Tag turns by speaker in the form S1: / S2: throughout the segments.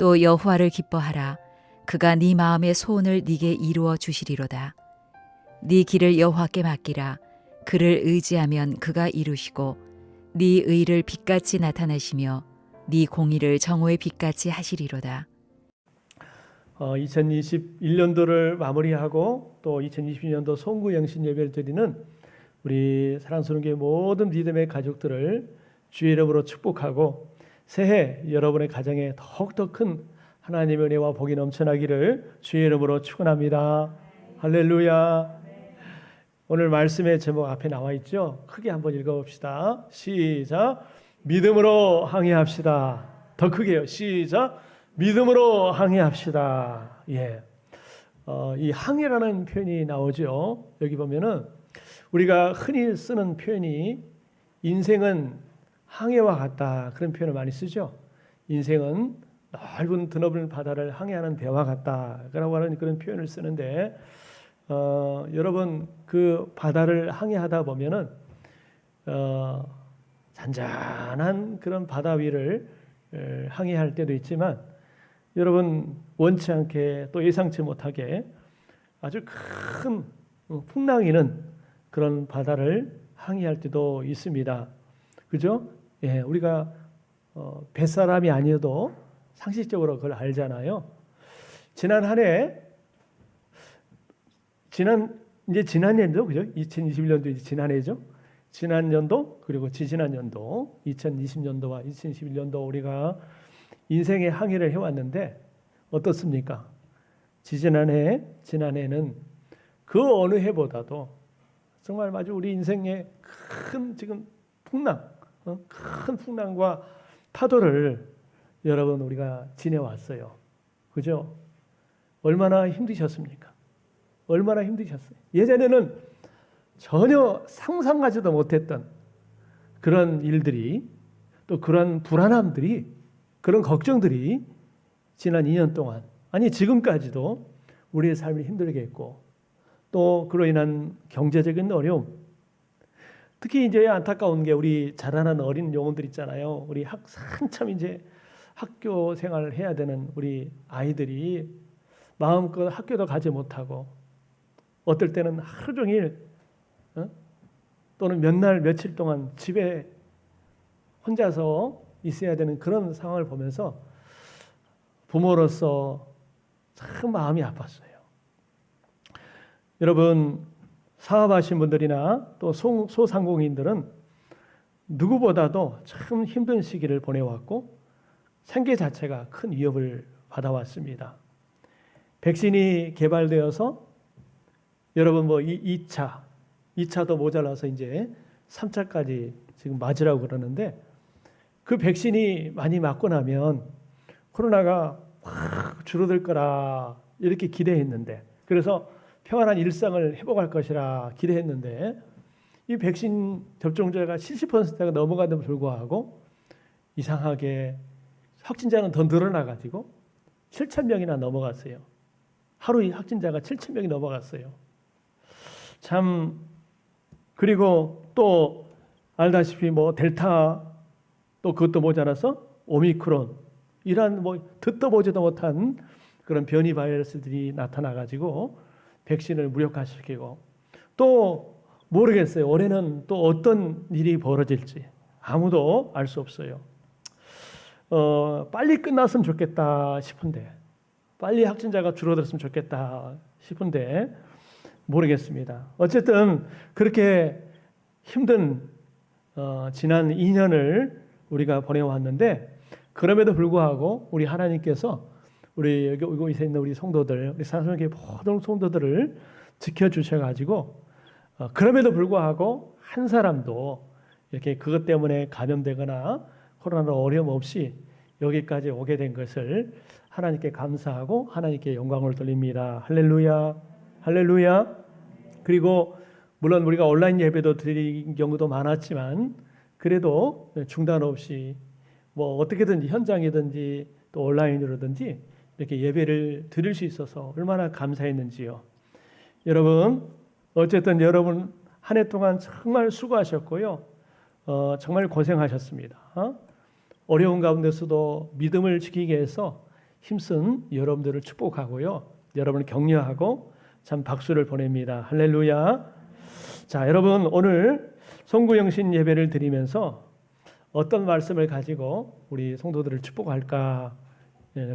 S1: 또 여호와를 기뻐하라. 그가 네 마음의 소원을 네게 이루어 주시리로다. 네 길을 여호와께 맡기라. 그를 의지하면 그가 이루시고 네 의를 빛같이 나타내시며 네 공의를 정오의 빛같이 하시리로다.
S2: 2021년도를 마무리하고 또 2022년도 송구 영신 예배를 드리는 우리 사랑스러운 교회 모든 믿음의 가족들을 주의 이름으로 축복하고 새해 여러분의 가정에 더욱더 큰 하나님의 은혜와 복이 넘쳐나기를 주의 이름으로 축원합니다. 할렐루야. 오늘 말씀의 제목 앞에 나와 있죠. 크게 한번 읽어봅시다. 시작. 믿음으로 항해합시다. 더 크게요. 시작. 믿음으로 항해합시다. 예. 이 항해라는 표현이 나오죠. 여기 보면은 우리가 흔히 쓰는 표현이 인생은 항해와 같다. 그런 표현을 많이 쓰죠. 인생은 넓은 드넓은 바다를 항해하는 배와 같다. 라고 하는 그런 표현을 쓰는데 여러분 그 바다를 항해하다 보면은 잔잔한 그런 바다 위를 항해할 때도 있지만 여러분 원치 않게 또 예상치 못하게 아주 큰 풍랑이 있는 그런 바다를 항해할 때도 있습니다. 그죠? 예, 우리가 뱃사람이 아니어도 상식적으로 그걸 알잖아요. 지난 한 해, 지난 연도, 그죠? 2021년도 이제 지난 해죠. 지난 연도 그리고 지지난 연도 2020년도와 2021년도 우리가 인생의 항해를 해왔는데 어떻습니까? 지난해는 그 어느 해보다도 정말 마주 우리 인생의 큰 지금 큰 풍랑과 파도를 여러분 우리가 지내왔어요. 그죠? 얼마나 힘드셨습니까? 얼마나 힘드셨어요. 예전에는 전혀 상상하지도 못했던 그런 일들이 또 그런 불안함들이 그런 걱정들이 지난 2년 동안 아니 지금까지도 우리의 삶을 힘들게 했고 또 그로 인한 경제적인 어려움 특히 이제 안타까운 게 우리 자라나는 어린 영혼들 있잖아요. 우리 한참 이제 학교 생활을 해야 되는 우리 아이들이 마음껏 학교도 가지 못하고 어떨 때는 하루 종일 또는 몇 날 며칠 동안 집에 혼자서 있어야 되는 그런 상황을 보면서 부모로서 참 마음이 아팠어요. 여러분 사업하신 분들이나 또 소상공인들은 누구보다도 참 힘든 시기를 보내왔고 생계 자체가 큰 위협을 받아왔습니다. 백신이 개발되어서 여러분 2차도 모자라서 이제 3차까지 지금 맞으라고 그러는데 그 백신이 많이 맞고 나면 코로나가 확 줄어들 거라 이렇게 기대했는데 그래서 평안한 일상을 회복할 것이라 기대했는데 이 백신 접종자가 70%가 넘어가는데도 불구하고 이상하게 확진자는 더 늘어나가지고 7,000명이나 넘어갔어요. 하루에 확진자가 7,000명이 넘어갔어요. 참 그리고 또 알다시피 델타 또 그것도 모자라서 오미크론 이런 듣도 보지도 못한 그런 변이 바이러스들이 나타나가지고 백신을 무력화시키고 또 모르겠어요. 올해는 또 어떤 일이 벌어질지 아무도 알 수 없어요. 빨리 끝났으면 좋겠다 싶은데 빨리 확진자가 줄어들었으면 좋겠다 싶은데 모르겠습니다. 어쨌든 그렇게 힘든 지난 2년을 우리가 보내왔는데 그럼에도 불구하고 우리 하나님께서 우리 여기 이곳에 있는 우리 성도들, 우리 사랑하는 모든 성도들을 지켜주셔가지고 그럼에도 불구하고 한 사람도 이렇게 그것 때문에 감염되거나 코로나로 어려움 없이 여기까지 오게 된 것을 하나님께 감사하고 하나님께 영광을 돌립니다. 할렐루야, 할렐루야. 그리고 물론 우리가 온라인 예배도 드린 경우도 많았지만 그래도 중단 없이 어떻게든지 현장이든지 또 온라인으로든지 이렇게 예배를 드릴 수 있어서 얼마나 감사했는지요. 여러분 어쨌든 여러분 한 해 동안 정말 수고하셨고요. 정말 고생하셨습니다. 어려운 가운데서도 믿음을 지키기 위해서 힘쓴 여러분들을 축복하고요. 여러분을 격려하고 참 박수를 보냅니다. 할렐루야. 자, 여러분 오늘 송구영신 예배를 드리면서 어떤 말씀을 가지고 우리 성도들을 축복할까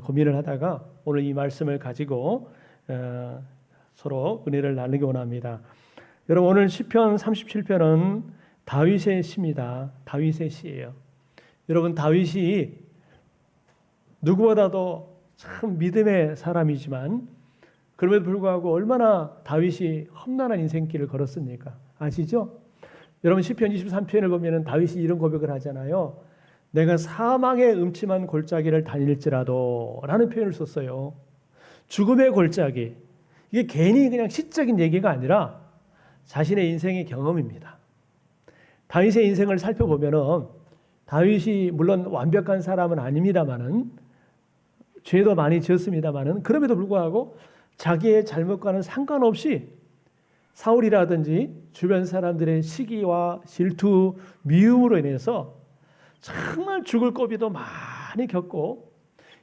S2: 고민을 하다가 오늘 이 말씀을 가지고 서로 은혜를 나누기 원합니다. 여러분 오늘 시편 37편은 다윗의 시입니다. 다윗의 시예요. 여러분 다윗이 누구보다도 참 믿음의 사람이지만 그럼에도 불구하고 얼마나 다윗이 험난한 인생길을 걸었습니까? 아시죠? 여러분 시편 23편을 보면 다윗이 이런 고백을 하잖아요. 내가 사망의 음침한 골짜기를 다닐지라도 라는 표현을 썼어요. 죽음의 골짜기. 이게 괜히 그냥 시적인 얘기가 아니라 자신의 인생의 경험입니다. 다윗의 인생을 살펴보면은 다윗이 물론 완벽한 사람은 아닙니다만은 죄도 많이 지었습니다만은 그럼에도 불구하고 자기의 잘못과는 상관없이 사울이라든지 주변 사람들의 시기와 질투, 미움으로 인해서 정말 죽을 고비도 많이 겪고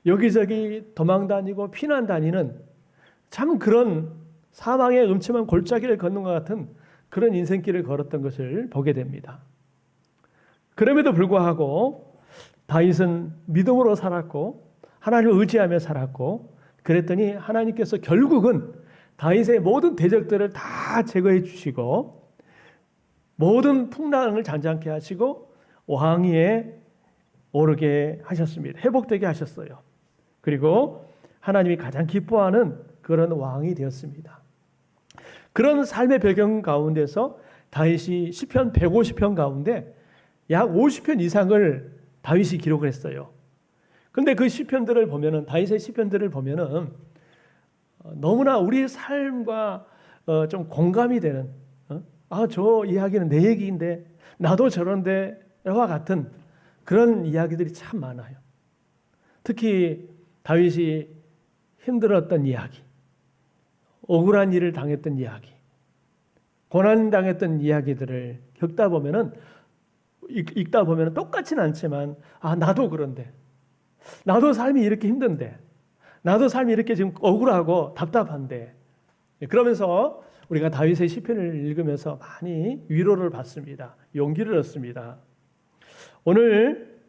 S2: 여기저기 도망 다니고 피난 다니는 참 그런 사망의 음침한 골짜기를 걷는 것 같은 그런 인생길을 걸었던 것을 보게 됩니다. 그럼에도 불구하고 다윗은 믿음으로 살았고 하나님을 의지하며 살았고 그랬더니 하나님께서 결국은 다윗의 모든 대적들을 다 제거해 주시고 모든 풍랑을 잔잔케 하시고 왕위에 오르게 하셨습니다. 회복되게 하셨어요. 그리고 하나님이 가장 기뻐하는 그런 왕이 되었습니다. 그런 삶의 배경 가운데서 다윗이 시편 150편 가운데 약 50편 이상을 다윗이 기록을 했어요. 그런데 그 시편들을 보면은 다윗의 시편들을 보면은 너무나 우리의 삶과 좀 공감이 되는 저 이야기는 내 얘기인데 나도 저런데와 같은 그런 이야기들이 참 많아요. 특히 다윗이 힘들었던 이야기, 억울한 일을 당했던 이야기, 고난당했던 이야기들을 읽다 보면은 똑같지는 않지만 나도 그런데 나도 삶이 이렇게 힘든데 나도 삶이 이렇게 지금 억울하고 답답한데 그러면서 우리가 다윗의 시편을 읽으면서 많이 위로를 받습니다. 용기를 얻습니다. 오늘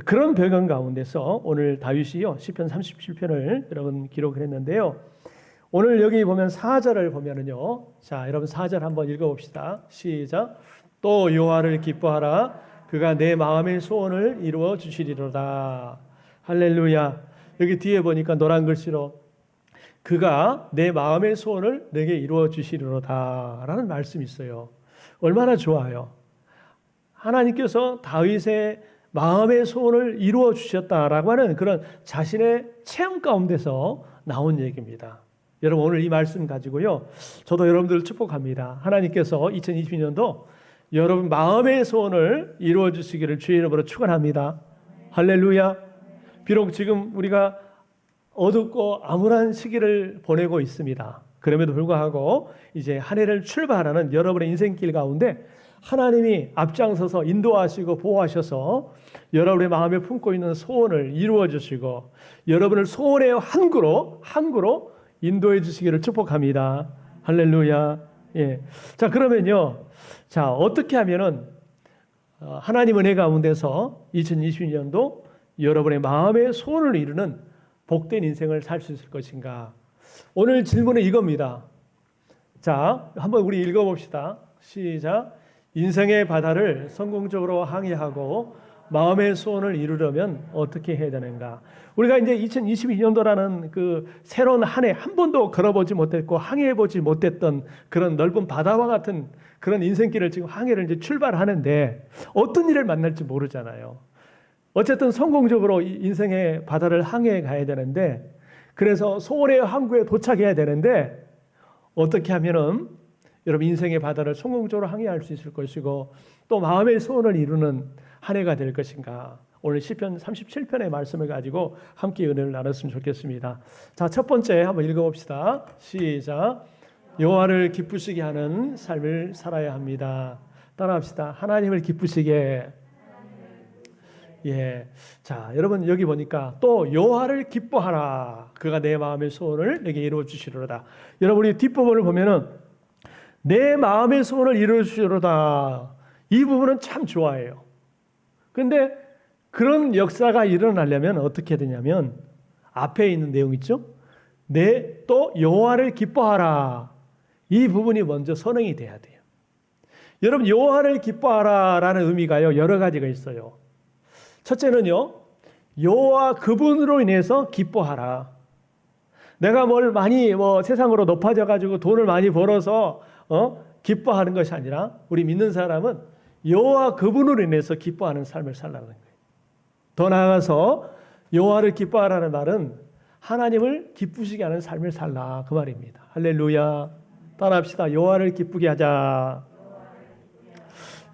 S2: 그런 배경 가운데서 오늘 다윗이요 시편 37편을 여러분 기록을 했는데요. 오늘 여기 보면 4절을 보면은요. 자, 여러분 4절 한번 읽어봅시다. 시작. 또 여호와를 기뻐하라. 그가 내 마음의 소원을 이루어 주시리로다. 할렐루야. 여기 뒤에 보니까 노란 글씨로 그가 내 마음의 소원을 내게 이루어 주시리로다 라는 말씀이 있어요. 얼마나 좋아요. 하나님께서 다윗의 마음의 소원을 이루어 주셨다라고 하는 그런 자신의 체험 가운데서 나온 얘기입니다. 여러분 오늘 이 말씀 가지고요. 저도 여러분들을 축복합니다. 하나님께서 2022년도 여러분 마음의 소원을 이루어 주시기를 주의 이름으로 축원합니다. 할렐루야. 비록 지금 우리가 어둡고 암울한 시기를 보내고 있습니다. 그럼에도 불구하고 이제 한 해를 출발하는 여러분의 인생길 가운데 하나님이 앞장서서 인도하시고 보호하셔서 여러분의 마음에 품고 있는 소원을 이루어 주시고 여러분을 소원의 항구로 인도해 주시기를 축복합니다. 할렐루야. 예. 자, 그러면요. 자, 어떻게 하면은 하나님 은혜 가운데서 2022년도 여러분의 마음의 소원을 이루는 복된 인생을 살 수 있을 것인가? 오늘 질문은 이겁니다. 자, 한번 우리 읽어봅시다. 시작. 인생의 바다를 성공적으로 항해하고 마음의 소원을 이루려면 어떻게 해야 되는가? 우리가 이제 2022년도라는 그 새로운 한 해 한 번도 걸어보지 못했고 항해해보지 못했던 그런 넓은 바다와 같은 그런 인생길을 지금 항해를 이제 출발하는데 어떤 일을 만날지 모르잖아요. 어쨌든 성공적으로 인생의 바다를 항해해 가야 되는데 그래서 소원의 항구에 도착해야 되는데 어떻게 하면은 여러분 인생의 바다를 성공적으로 항해할 수 있을 것이고 또 마음의 소원을 이루는 한 해가 될 것인가? 오늘 시편 37편의 말씀을 가지고 함께 은혜를 나눴으면 좋겠습니다. 자, 첫 번째 한번 읽어봅시다. 시작. 여호와를 기쁘시게 하는 삶을 살아야 합니다. 따라합시다. 하나님을 기쁘시게 예. 자, 여러분 여기 보니까 또 여호와를 기뻐하라. 그가 내 마음의 소원을 내게 이루어 주시리로다. 여러분 이 뒷부분을 보면은 내 마음의 소원을 이루어 주시리로다. 이 부분은 참 좋아해요. 근데 그런 역사가 일어나려면 어떻게 되냐면 앞에 있는 내용 있죠? 또 여호와를 기뻐하라. 이 부분이 먼저 선행이 돼야 돼요. 여러분 여호와를 기뻐하라라는 의미가요 여러 가지가 있어요. 첫째는요, 여호와 그분으로 인해서 기뻐하라. 내가 뭘 많이 세상으로 높아져 가지고 돈을 많이 벌어서 기뻐하는 것이 아니라 우리 믿는 사람은 여호와 그분으로 인해서 기뻐하는 삶을 살라는 거예요. 더 나아가서 여호와를 기뻐하라는 말은 하나님을 기쁘시게 하는 삶을 살라 그 말입니다. 할렐루야. 따라합시다. 여호와를 기쁘게 하자.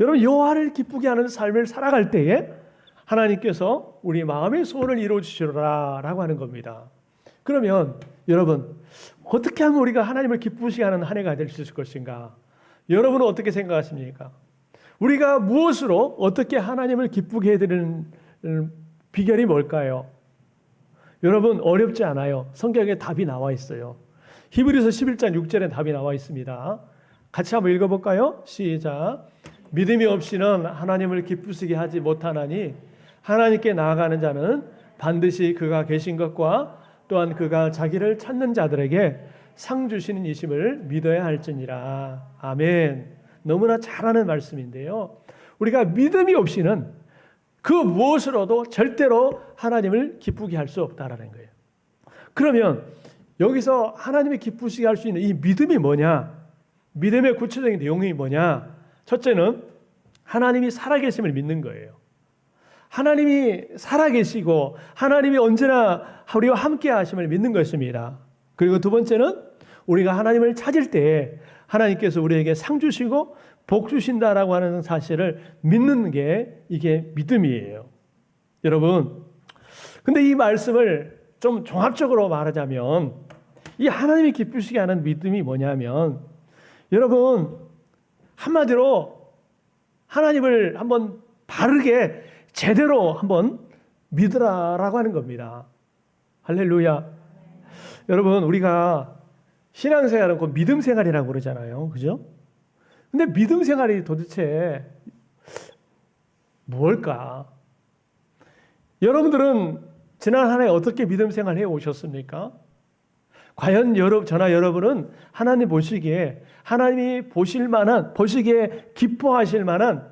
S2: 여러분 여호와를 기쁘게 하는 삶을 살아갈 때에 하나님께서 우리 마음의 소원을 이루어 주시리라 라고 하는 겁니다. 그러면 여러분 어떻게 하면 우리가 하나님을 기쁘시게 하는 한 해가 될 수 있을 것인가? 여러분은 어떻게 생각하십니까? 우리가 무엇으로 어떻게 하나님을 기쁘게 해드리는 비결이 뭘까요? 여러분 어렵지 않아요. 성경에 답이 나와 있어요. 히브리서 11장 6절에 답이 나와 있습니다. 같이 한번 읽어볼까요? 시작. 믿음이 없이는 하나님을 기쁘시게 하지 못하나니 하나님께 나아가는 자는 반드시 그가 계신 것과 또한 그가 자기를 찾는 자들에게 상 주시는 이심을 믿어야 할지니라. 아멘. 너무나 잘하는 말씀인데요. 우리가 믿음이 없이는 그 무엇으로도 절대로 하나님을 기쁘게 할 수 없다라는 거예요. 그러면 여기서 하나님이 기쁘시게 할 수 있는 이 믿음이 뭐냐? 믿음의 구체적인 내용이 뭐냐? 첫째는 하나님이 살아계심을 믿는 거예요. 하나님이 살아계시고 하나님이 언제나 우리와 함께 하심을 믿는 것입니다. 그리고 두 번째는 우리가 하나님을 찾을 때 하나님께서 우리에게 상 주시고 복 주신다라고 하는 사실을 믿는 게 이게 믿음이에요. 여러분, 근데 이 말씀을 좀 종합적으로 말하자면 이 하나님이 기쁘시게 하는 믿음이 뭐냐면 여러분 한마디로 하나님을 한번 바르게 제대로 한번 믿으라라고 하는 겁니다. 할렐루야. 여러분 우리가 신앙생활은 그 믿음생활이라고 그러잖아요. 그죠? 근데 믿음생활이 도대체 뭘까? 여러분들은 지난 한 해 어떻게 믿음생활 해 오셨습니까? 과연 저나 여러분은 하나님 보시기에 하나님이 보시기에 기뻐하실 만한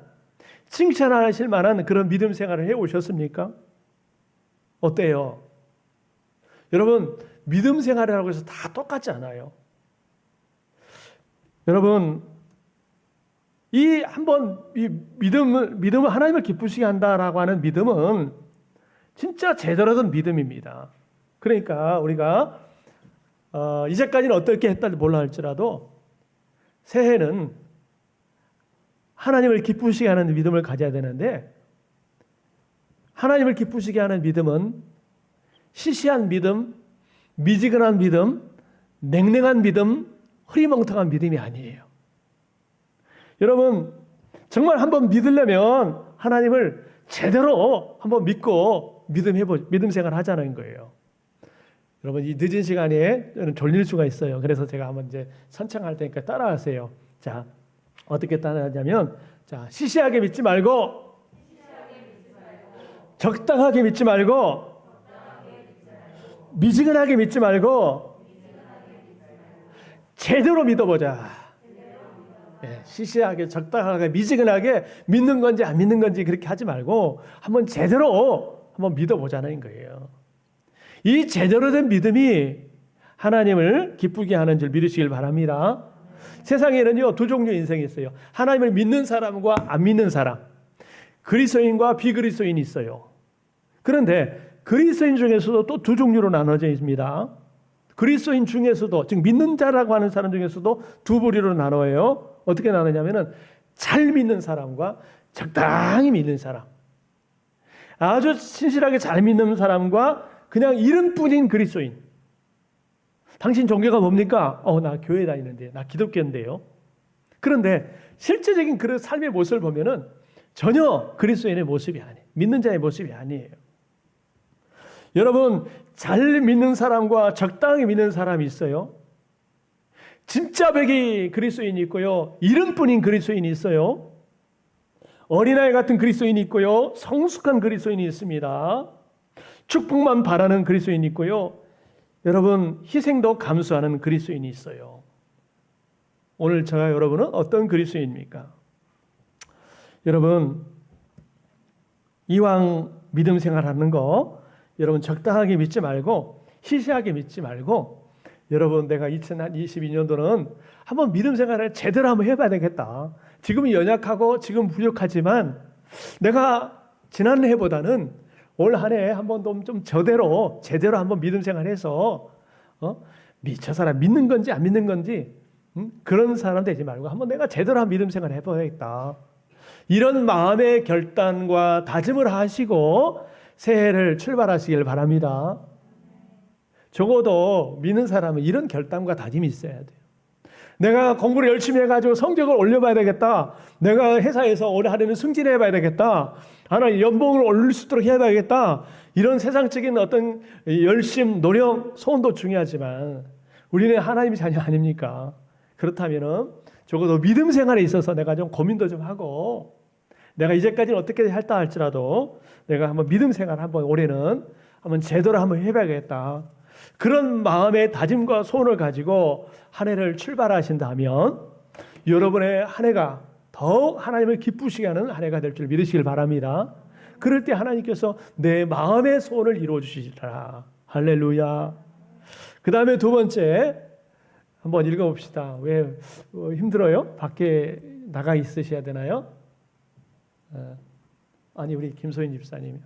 S2: 칭찬하실 만한 그런 믿음 생활을 해 오셨습니까? 어때요? 여러분 믿음 생활이라고 해서 다 똑같지 않아요. 여러분 이 믿음을 하나님을 기쁘시게 한다라고 하는 믿음은 진짜 제대로 된 믿음입니다. 그러니까 우리가 이제까지는 어떻게 했다 몰라 할지라도 새해는 하나님을 기쁘시게 하는 믿음을 가져야 되는데 하나님을 기쁘시게 하는 믿음은 시시한 믿음, 미지근한 믿음, 냉랭한 믿음, 흐리멍텅한 믿음이 아니에요. 여러분 정말 한번 믿으려면 하나님을 제대로 한번 믿고 믿음 생활 하자는 거예요. 여러분 이 늦은 시간에 저는 졸릴 수가 있어요. 그래서 제가 한번 이제 선창할 테니까 따라하세요. 자, 어떻게 따라하냐면 자, 시시하게 믿지 말고 적당하게 믿지 말고 미지근하게 믿지 말고 제대로 믿어보자. 네, 시시하게 적당하게 미지근하게 믿는 건지 안 믿는 건지 그렇게 하지 말고 한번 제대로 한번 믿어보자는 거예요. 이 제대로 된 믿음이 하나님을 기쁘게 하는 줄 믿으시길 바랍니다. 세상에는요 두 종류의 인생이 있어요. 하나님을 믿는 사람과 안 믿는 사람, 그리스도인과 비그리스도인이 있어요. 그런데 그리스도인 중에서도 또 두 종류로 나눠져 있습니다. 그리스도인 중에서도 즉 믿는 자라고 하는 사람 중에서도 두 부류로 나눠요. 어떻게 나누냐면은 잘 믿는 사람과 적당히 믿는 사람. 아주 신실하게 잘 믿는 사람과 그냥 이름뿐인 그리스도인. 당신 종교가 뭡니까? 나 교회 다니는데, 나 기독교인데요. 그런데 실제적인 그 삶의 모습을 보면은 전혀 그리스도인의 모습이 아니에요. 믿는 자의 모습이 아니에요. 여러분, 잘 믿는 사람과 적당히 믿는 사람이 있어요. 진짜 백이 그리스도인이 있고요. 이름뿐인 그리스도인이 있어요. 어린아이 같은 그리스도인이 있고요. 성숙한 그리스도인이 있습니다. 축복만 바라는 그리스도인이 있고요. 여러분, 희생도 감수하는 그리스도인이 있어요. 오늘 저와 여러분은 어떤 그리스도인입니까? 여러분, 이왕 믿음 생활하는 거 여러분 적당하게 믿지 말고 시시하게 믿지 말고 여러분 내가 2022년도는 한번 믿음 생활을 제대로 한번 해봐야 되겠다. 지금은 연약하고 지금 부족하지만 내가 지난 해보다는 올 한 해 한번 좀 제대로 한번 믿음 생활해서 저 사람 믿는 건지 안 믿는 건지 그런 사람 되지 말고 한번 내가 제대로 한 믿음 생활 해봐야겠다. 이런 마음의 결단과 다짐을 하시고 새해를 출발하시길 바랍니다. 적어도 믿는 사람은 이런 결단과 다짐이 있어야 돼요. 내가 공부를 열심히 해가지고 성적을 올려봐야 되겠다. 내가 회사에서 올해 한 해는 승진해봐야 되겠다. 하나님 연봉을 올릴 수 있도록 해봐야겠다. 이런 세상적인 어떤 열심, 노력, 소원도 중요하지만 우리는 하나님의 자녀 아닙니까? 그렇다면은 적어도 믿음 생활에 있어서 내가 좀 고민도 좀 하고 내가 이제까지는 어떻게 할다 할지라도 내가 한번 믿음 생활 한번 올해는 한번 제대로 한번 해봐야겠다. 그런 마음의 다짐과 소원을 가지고 한 해를 출발하신다면 여러분의 한 해가 더욱 하나님을 기쁘시게 하는 한 해가 될 줄 믿으시길 바랍니다. 그럴 때 하나님께서 내 마음의 소원을 이루어 주시리라. 할렐루야. 그 다음에 두 번째 한번 읽어봅시다. 왜 힘들어요? 밖에 나가 있으셔야 되나요? 아니 우리 김소인 집사님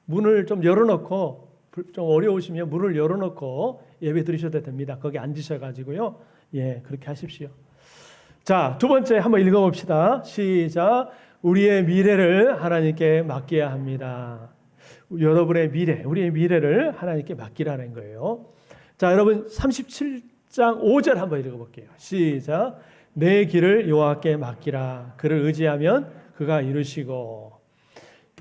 S2: 문을 좀 열어놓고 좀 어려우시면 문을 열어놓고 예배 드리셔도 됩니다. 거기 앉으셔가지고요. 예, 그렇게 하십시오. 자, 두 번째 한번 읽어봅시다. 시작. 우리의 미래를 하나님께 맡겨야 합니다. 여러분의 미래, 우리의 미래를 하나님께 맡기라는 거예요. 자, 여러분 37장 5절 한번 읽어볼게요. 시작. 내 길을 여호와께 맡기라. 그를 의지하면 그가 이루시고.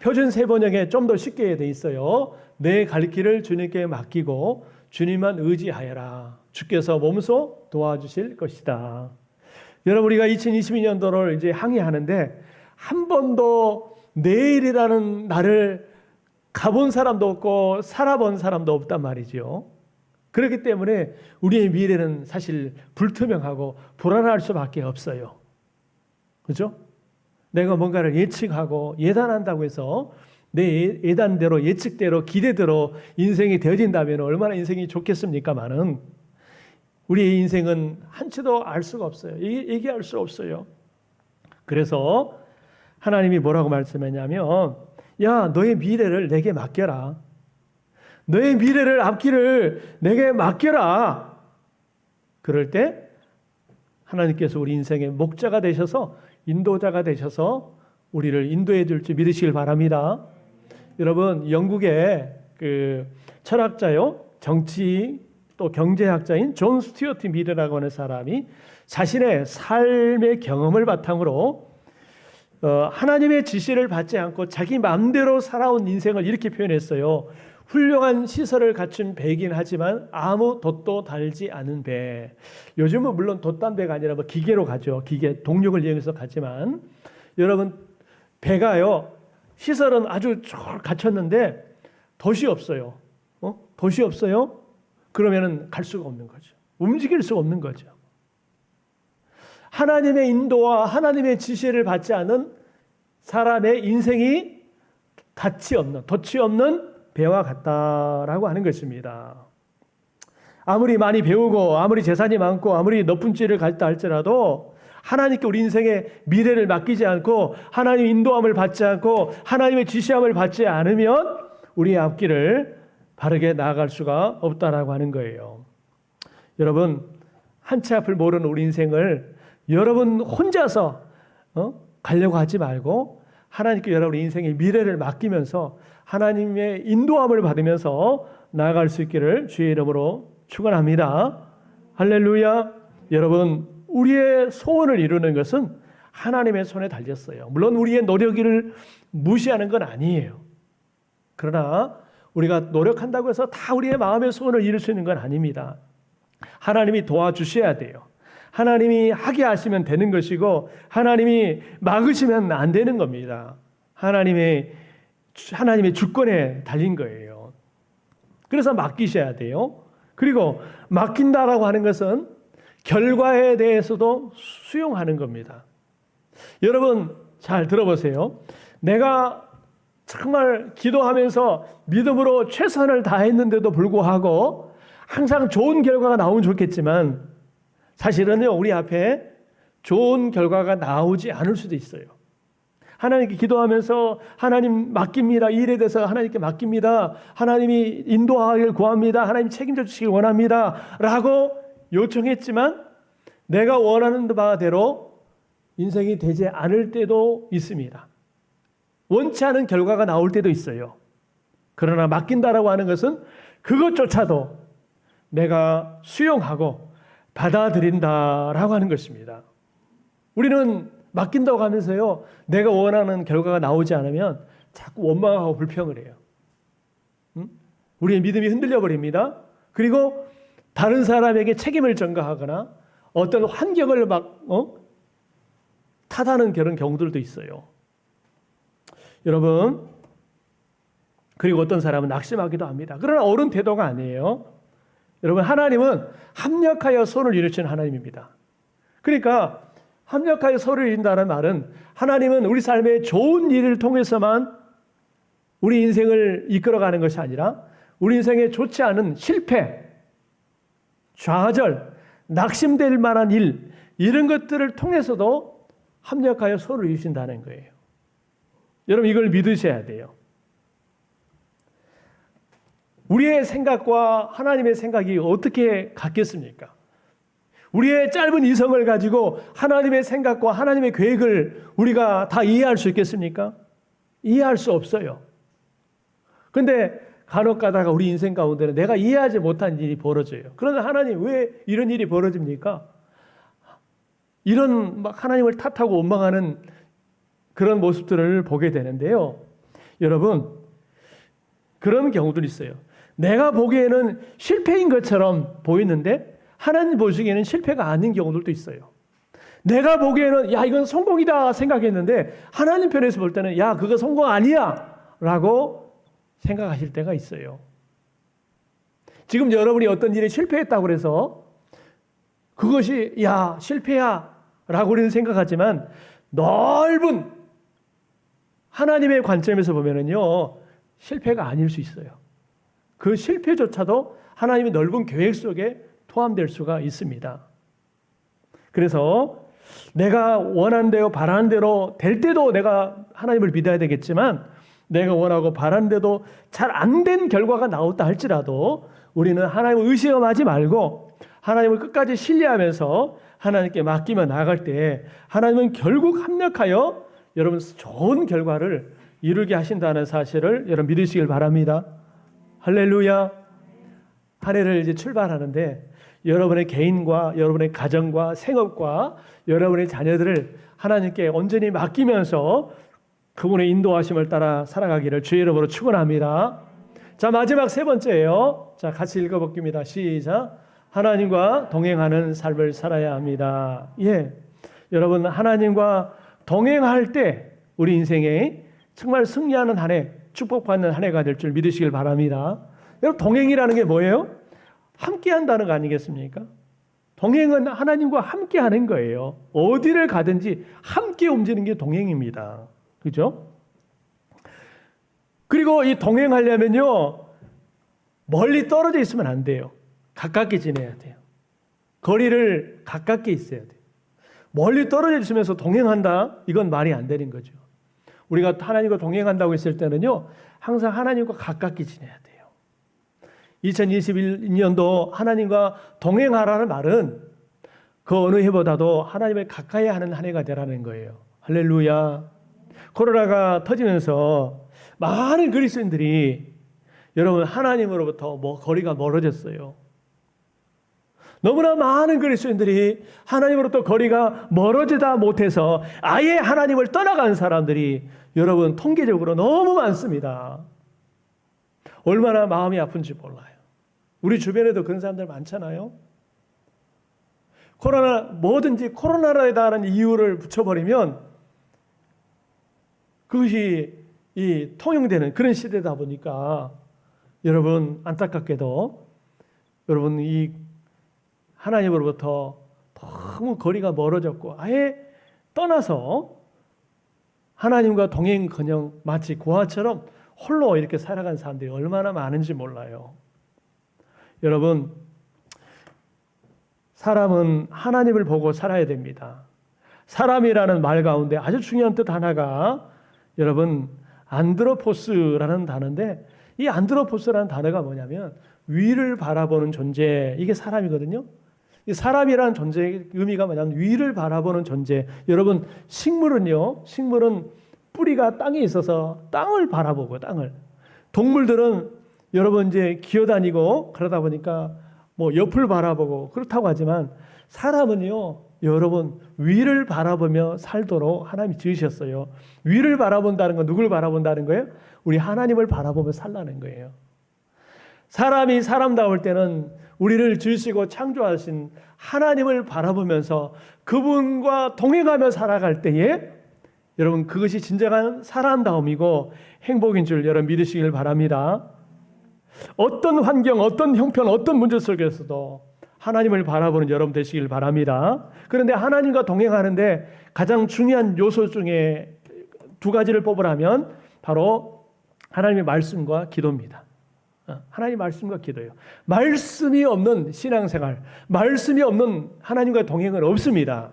S2: 표준 세번역에 좀 더 쉽게 돼 있어요. 내 갈 길을 주님께 맡기고 주님만 의지하여라. 주께서 몸소 도와주실 것이다. 여러분 우리가 2022년도를 이제 항해하는데 한 번도 내일이라는 날을 가본 사람도 없고 살아본 사람도 없단 말이죠. 그렇기 때문에 우리의 미래는 사실 불투명하고 불안할 수밖에 없어요. 그렇죠? 내가 뭔가를 예측하고 예단한다고 해서 내 예단대로 예측대로 기대대로 인생이 되어진다면 얼마나 인생이 좋겠습니까마는 우리의 인생은 한치도 알 수가 없어요. 얘기할 수 없어요. 그래서 하나님이 뭐라고 말씀했냐면 야 너의 미래를 내게 맡겨라. 너의 미래를 앞길을 내게 맡겨라. 그럴 때 하나님께서 우리 인생의 목자가 되셔서 인도자가 되셔서 우리를 인도해 줄 줄 믿으시길 바랍니다. 여러분 영국의 그 철학자요 정치 또 경제학자인 존 스튜어트 밀이라고 하는 사람이 자신의 삶의 경험을 바탕으로 하나님의 지시를 받지 않고 자기 마음대로 살아온 인생을 이렇게 표현했어요. 훌륭한 시설을 갖춘 배이긴 하지만 아무 돛도 달지 않은 배. 요즘은 물론 돛단 배가 아니라 뭐 기계로 가죠. 기계 동력을 이용해서 가지만 여러분 배가요 시설은 아주 잘 갖췄는데 돛이 없어요. 돛이 없어요? 그러면은 갈 수가 없는 거죠. 움직일 수가 없는 거죠. 하나님의 인도와 하나님의 지시를 받지 않은 사람의 인생이 돛이 없는 배와 같다라고 하는 것입니다. 아무리 많이 배우고 아무리 재산이 많고 아무리 높은 지위를 갖다 할지라도 하나님께 우리 인생의 미래를 맡기지 않고 하나님의 인도함을 받지 않고 하나님의 지시함을 받지 않으면 우리의 앞길을 바르게 나아갈 수가 없다라고 하는 거예요. 여러분 한 치 앞을 모르는 우리 인생을 여러분 혼자서 가려고 하지 말고 하나님께 여러분의 인생의 미래를 맡기면서 하나님의 인도함을 받으면서 나아갈 수 있기를 주의 이름으로 축원합니다. 할렐루야. 여러분 우리의 소원을 이루는 것은 하나님의 손에 달렸어요. 물론 우리의 무시하는 건 아니에요. 그러나 우리가 노력한다고 해서 다 우리의 마음의 소원을 이룰 수 있는 건 아닙니다. 하나님이 도와주셔야 돼요. 하나님이 하게 하시면 되는 것이고 하나님이 막으시면 안 되는 겁니다. 하나님의 주권에 달린 거예요. 그래서 맡기셔야 돼요. 그리고 맡긴다라고 하는 것은 결과에 대해서도 수용하는 겁니다. 여러분 잘 들어보세요. 내가 정말 기도하면서 믿음으로 최선을 다했는데도 불구하고 항상 좋은 결과가 나오면 좋겠지만 사실은요, 우리 앞에 좋은 결과가 나오지 않을 수도 있어요. 하나님께 기도하면서 하나님 맡깁니다. 이 일에 대해서 하나님께 맡깁니다. 하나님이 인도하기를 구합니다. 하나님 책임져 주시길 원합니다. 라고 요청했지만 내가 원하는 바대로 인생이 되지 않을 때도 있습니다. 원치 않은 결과가 나올 때도 있어요. 그러나 맡긴다라고 하는 것은 그것조차도 내가 수용하고 받아들인다라고 하는 것입니다. 우리는 맡긴다고 하면서요, 내가 원하는 결과가 나오지 않으면 자꾸 원망하고 불평을 해요. 우리의 믿음이 흔들려 버립니다. 그리고 다른 사람에게 책임을 전가하거나 어떤 환경을 탓하는 그런 경우들도 있어요. 여러분, 그리고 어떤 사람은 낙심하기도 합니다. 그러나 옳은 태도가 아니에요. 여러분, 하나님은 합력하여 선을 이루시는 하나님입니다. 그러니까 합력하여 선을 이룬다는 말은 하나님은 우리 삶의 좋은 일을 통해서만 우리 인생을 이끌어가는 것이 아니라 우리 인생에 좋지 않은 실패, 좌절, 낙심될 만한 일, 이런 것들을 통해서도 합력하여 선을 이루신다는 거예요. 여러분, 이걸 믿으셔야 돼요. 우리의 생각과 하나님의 생각이 어떻게 같겠습니까? 우리의 짧은 이성을 가지고 하나님의 생각과 하나님의 계획을 우리가 다 이해할 수 있겠습니까? 이해할 수 없어요. 그런데 간혹 가다가 우리 인생 가운데는 내가 이해하지 못한 일이 벌어져요. 그런데 하나님 왜 이런 일이 벌어집니까? 이런 하나님을 탓하고 원망하는 그런 모습들을 보게 되는데요. 여러분, 그런 경우들이 있어요. 내가 보기에는 실패인 것처럼 보이는데 하나님 보시기에는 실패가 아닌 경우들도 있어요. 내가 보기에는 야, 이건 성공이다 생각했는데 하나님 편에서 볼 때는 야, 그거 성공 아니야 라고 생각하실 때가 있어요. 지금 여러분이 어떤 일에 실패했다고 해서 그것이 야, 실패야 라고 우리는 생각하지만 넓은 하나님의 관점에서 보면은요, 실패가 아닐 수 있어요. 그 실패조차도 하나님의 넓은 계획 속에 포함될 수가 있습니다. 그래서 내가 원하는 대로 바라는 대로 될 때도 내가 하나님을 믿어야 되겠지만 내가 원하고 바라는 대로 잘 안 된 결과가 나왔다 할지라도 우리는 하나님을 의심하지 말고 하나님을 끝까지 신뢰하면서 하나님께 맡기며 나아갈 때 하나님은 결국 합력하여 여러분 좋은 결과를 이루게 하신다는 사실을 여러분 믿으시길 바랍니다. 할렐루야. 한 해를 이제 출발하는데 여러분의 개인과 여러분의 가정과 생업과 여러분의 자녀들을 하나님께 온전히 맡기면서 그분의 인도하심을 따라 살아가기를 주의 이름으로 축원합니다. 자, 마지막 세 번째예요. 자, 같이 읽어볼게요. 시작. 하나님과 동행하는 삶을 살아야 합니다. 예, 여러분 하나님과 동행할 때 우리 인생에 정말 승리하는 한 해, 축복받는 한 해가 될 줄 믿으시길 바랍니다. 여러분, 동행이라는 게 뭐예요? 함께 한다는 거 아니겠습니까? 동행은 하나님과 함께 하는 거예요. 어디를 가든지 함께 움직이는 게 동행입니다. 그죠? 그리고 이 동행하려면요, 멀리 떨어져 있으면 안 돼요. 가깝게 지내야 돼요. 거리를 가깝게 있어야 돼요. 멀리 떨어져 있으면서 동행한다? 이건 말이 안 되는 거죠. 우리가 하나님과 동행한다고 했을 때는요, 항상 하나님과 가깝게 지내야 돼요. 2021년도 하나님과 동행하라는 말은 그 어느 해보다도 하나님을 가까이 하는 한 해가 되라는 거예요. 할렐루야. 코로나가 터지면서 많은 그리스도인들이 여러분 하나님으로부터 거리가 멀어졌어요. 너무나 많은 그리스도인들이 하나님으로부터 거리가 멀어지다 못해서 아예 하나님을 떠나간 사람들이 여러분 통계적으로 너무 많습니다. 얼마나 마음이 아픈지 몰라요. 우리 주변에도 그런 사람들 많잖아요. 뭐든지 코로나라는 이유를 붙여버리면 그것이 통용되는 그런 시대다 보니까 여러분 안타깝게도 여러분 이 하나님으로부터 너무 거리가 멀어졌고 아예 떠나서 하나님과 동행커녕 마치 고아처럼 홀로 이렇게 살아간 사람들이 얼마나 많은지 몰라요. 여러분, 사람은 하나님을 보고 살아야 됩니다. 사람이라는 말 가운데 아주 중요한 뜻 하나가 여러분 안드로포스라는 단어인데, 이 안드로포스라는 단어가 뭐냐면 위를 바라보는 존재, 이게 사람이거든요. 이 사람이라는 존재의 의미가 뭐냐면 위를 바라보는 존재. 여러분 식물은 뿌리가 땅에 있어서 땅을 바라보고 땅을. 동물들은 여러분 이제 기어다니고 그러다 보니까 뭐 옆을 바라보고 그렇다고 하지만 사람은요, 여러분 위를 바라보며 살도록 하나님이 지으셨어요. 위를 바라본다는 건 누굴 바라본다는 거예요? 우리 하나님을 바라보며 살라는 거예요. 사람이 사람다울 때는 우리를 지으시고 창조하신 하나님을 바라보면서 그분과 동행하며 살아갈 때에 여러분 그것이 진정한 사람다움이고 행복인 줄 여러분 믿으시길 바랍니다. 어떤 환경, 어떤 형편, 어떤 문제 속에서도 하나님을 바라보는 여러분 되시길 바랍니다. 그런데 하나님과 동행하는데 가장 중요한 요소 중에 두 가지를 뽑으라면 바로 하나님의 말씀과 기도입니다. 하나님의 말씀과 기도예요. 말씀이 없는 신앙생활, 말씀이 없는 하나님과 동행은 없습니다.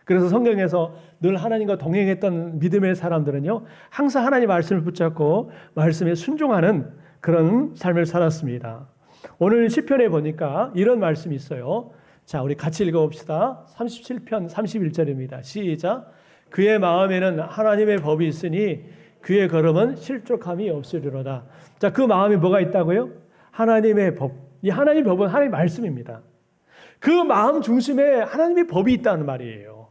S2: 그래서 성경에서 늘 하나님과 동행했던 믿음의 사람들은요, 항상 하나님의 말씀을 붙잡고 말씀에 순종하는 그런 삶을 살았습니다. 오늘 시편에 보니까 이런 말씀이 있어요. 자, 우리 같이 읽어봅시다. 37편 31절입니다. 시작. 그의 마음에는 하나님의 법이 있으니 그의 걸음은 실족함이 없으리로다. 자, 그 마음에 뭐가 있다고요? 하나님의 법. 이 하나님의 법은 하나님의 말씀입니다. 그 마음 중심에 하나님의 법이 있다는 말이에요.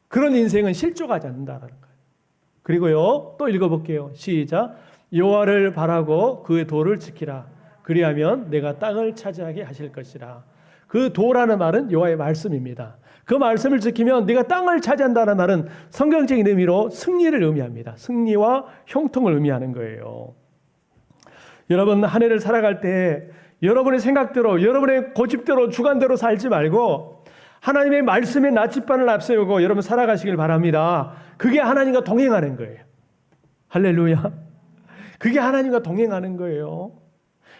S2: 그런 인생은 실족하지 않는다는 거예요. 그리고요, 또 읽어볼게요. 시작. 여호와를 바라고 그의 도를 지키라. 그리하면 내가 땅을 차지하게 하실 것이라. 그 도라는 말은 여호와의 말씀입니다. 그 말씀을 지키면 네가 땅을 차지한다는 말은 성경적인 의미로 승리를 의미합니다. 승리와 형통을 의미하는 거예요. 여러분 한 해를 살아갈 때 여러분의 생각대로, 여러분의 고집대로, 주관대로 살지 말고 하나님의 말씀에 나침반을 앞세우고 여러분 살아가시길 바랍니다. 그게 하나님과 동행하는 거예요. 할렐루야. 그게 하나님과 동행하는 거예요.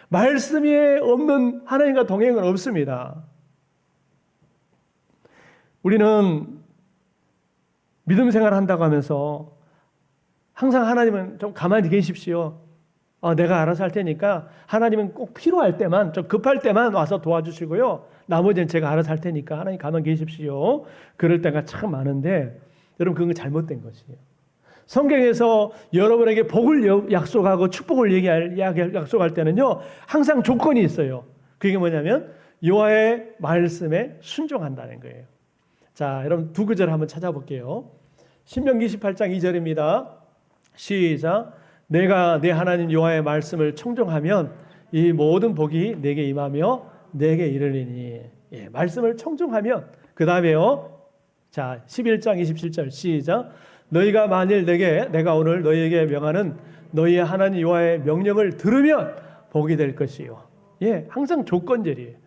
S2: 말씀이 없는 하나님과 동행은 없습니다. 우리는 믿음 생활 한다고 하면서 항상 하나님은 좀 가만히 계십시오. 내가 알아서 할 테니까 하나님은 꼭 필요할 때만, 좀 급할 때만 와서 도와주시고요. 나머지는 제가 알아서 할 테니까 하나님 가만히 계십시오. 그럴 때가 참 많은데 여러분 그건 잘못된 것이에요. 성경에서 여러분에게 복을 약속하고 축복을 약속할 때는요, 항상 조건이 있어요. 그게 뭐냐면 여호와의 말씀에 순종한다는 거예요. 자, 여러분 두 구절 한번 찾아볼게요. 신명기 28장 2절입니다. 시작. 내가 내 하나님 여호와의 말씀을 청종하면 이 모든 복이 내게 임하며 내게 이르리니. 예, 말씀을 청종하면. 그 다음에요. 자, 11장 27절 시작. 너희가 만일 내가 오늘 너희에게 명하는 너희의 하나님 여호와의 명령을 들으면 복이 될 것이요. 예, 항상 조건절이에요.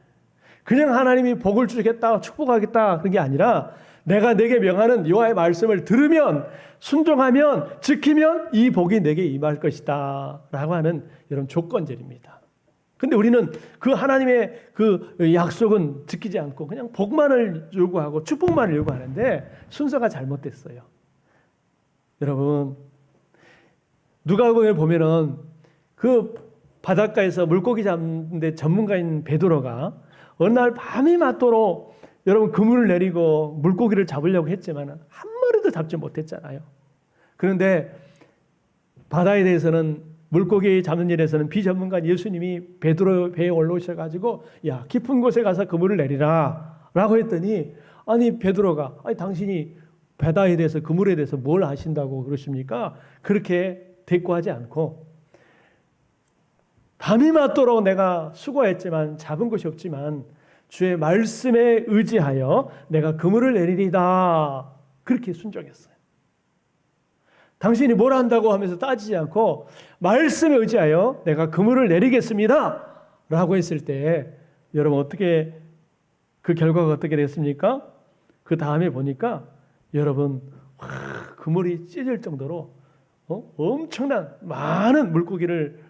S2: 그냥 하나님이 복을 주겠다, 축복하겠다 그런 게 아니라 내가 내게 명하는 여호와의 말씀을 들으면, 순종하면, 지키면 이 복이 내게 임할 것이다 라고 하는 이런 조건절입니다. 근데 우리는 그 하나님의 그 약속은 지키지 않고 그냥 복만을 요구하고 축복만을 요구하는데 순서가 잘못됐어요. 여러분, 누가복음에 보면은 그 바닷가에서 물고기 잡는데 전문가인 베드로가 어느 날 밤이 맞도록 여러분 그물을 내리고 물고기를 잡으려고 했지만 한 마리도 잡지 못했잖아요. 그런데 바다에 대해서는 물고기 잡는 일에서는 비전문가인 예수님이 베드로 배에 올라오셔가지고 야 깊은 곳에 가서 그물을 내리라 라고 했더니 아니 베드로가 아니 당신이 바다에 대해서 그물에 대해서 뭘 아신다고 그러십니까? 그렇게 대꾸하지 않고 밤이 맞도록 내가 수고했지만 잡은 것이 없지만 주의 말씀에 의지하여 내가 그물을 내리리다 그렇게 순종했어요. 당신이 뭘 한다고 하면서 따지지 않고 말씀에 의지하여 내가 그물을 내리겠습니다 라고 했을 때 여러분 어떻게 그 결과가 어떻게 됐습니까? 그 다음에 보니까 여러분 그물이 찢을 정도로 엄청난 많은 물고기를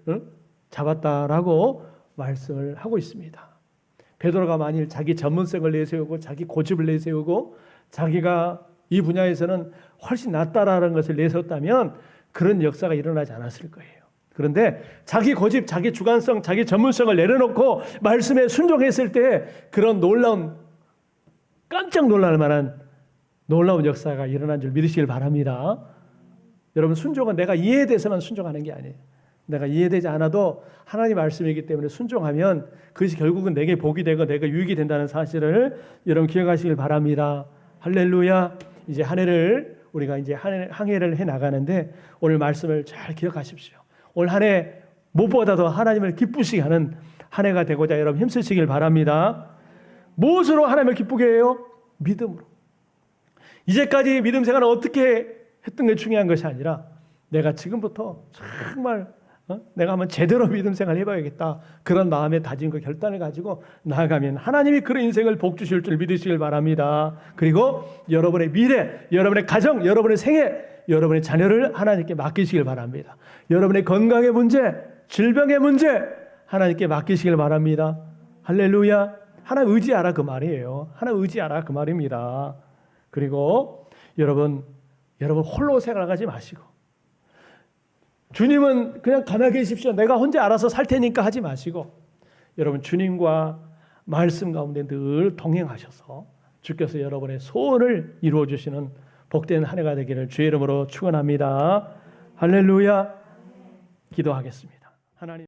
S2: 잡았다라고 말씀을 하고 있습니다. 베드로가 만일 자기 전문성을 내세우고 자기 고집을 내세우고 자기가 이 분야에서는 훨씬 낫다라는 것을 내세웠다면 그런 역사가 일어나지 않았을 거예요. 그런데 자기 고집, 자기 주관성, 자기 전문성을 내려놓고 말씀에 순종했을 때 그런 놀라운 깜짝 놀랄 만한 놀라운 역사가 일어난 줄 믿으시길 바랍니다. 여러분 순종은 내가 이해돼서만 순종하는 게 아니에요. 내가 이해되지 않아도 하나님 말씀이기 때문에 순종하면 그것이 결국은 내게 복이 되고 내가 유익이 된다는 사실을 여러분 기억하시길 바랍니다. 할렐루야. 이제 한 해를 우리가 이제 항해를 해 나가는데 오늘 말씀을 잘 기억하십시오. 올 한 해 무엇보다도 하나님을 기쁘시게 하는 한 해가 되고자 여러분 힘쓰시길 바랍니다. 무엇으로 하나님을 기쁘게 해요? 믿음으로. 이제까지 믿음 생활을 어떻게 했던 게 중요한 것이 아니라 내가 지금부터 정말 내가 한번 제대로 믿음 생활 해봐야겠다. 그런 마음의 다짐과 결단을 가지고 나아가면 하나님이 그런 인생을 복 주실 줄 믿으시길 바랍니다. 그리고 여러분의 미래, 여러분의 가정, 여러분의 생애, 여러분의 자녀를 하나님께 맡기시길 바랍니다. 여러분의 건강의 문제, 질병의 문제 하나님께 맡기시길 바랍니다. 할렐루야. 하나님 의지하라 그 말이에요. 하나님 의지하라 그 말입니다. 그리고 여러분 홀로 생활하지 마시고 주님은 그냥 가만히 계십시오. 내가 혼자 알아서 살 테니까 하지 마시고 여러분 주님과 말씀 가운데 늘 동행하셔서 주께서 여러분의 소원을 이루어 주시는 복된 한 해가 되기를 주의 이름으로 축원합니다. 할렐루야. 기도하겠습니다. 하나님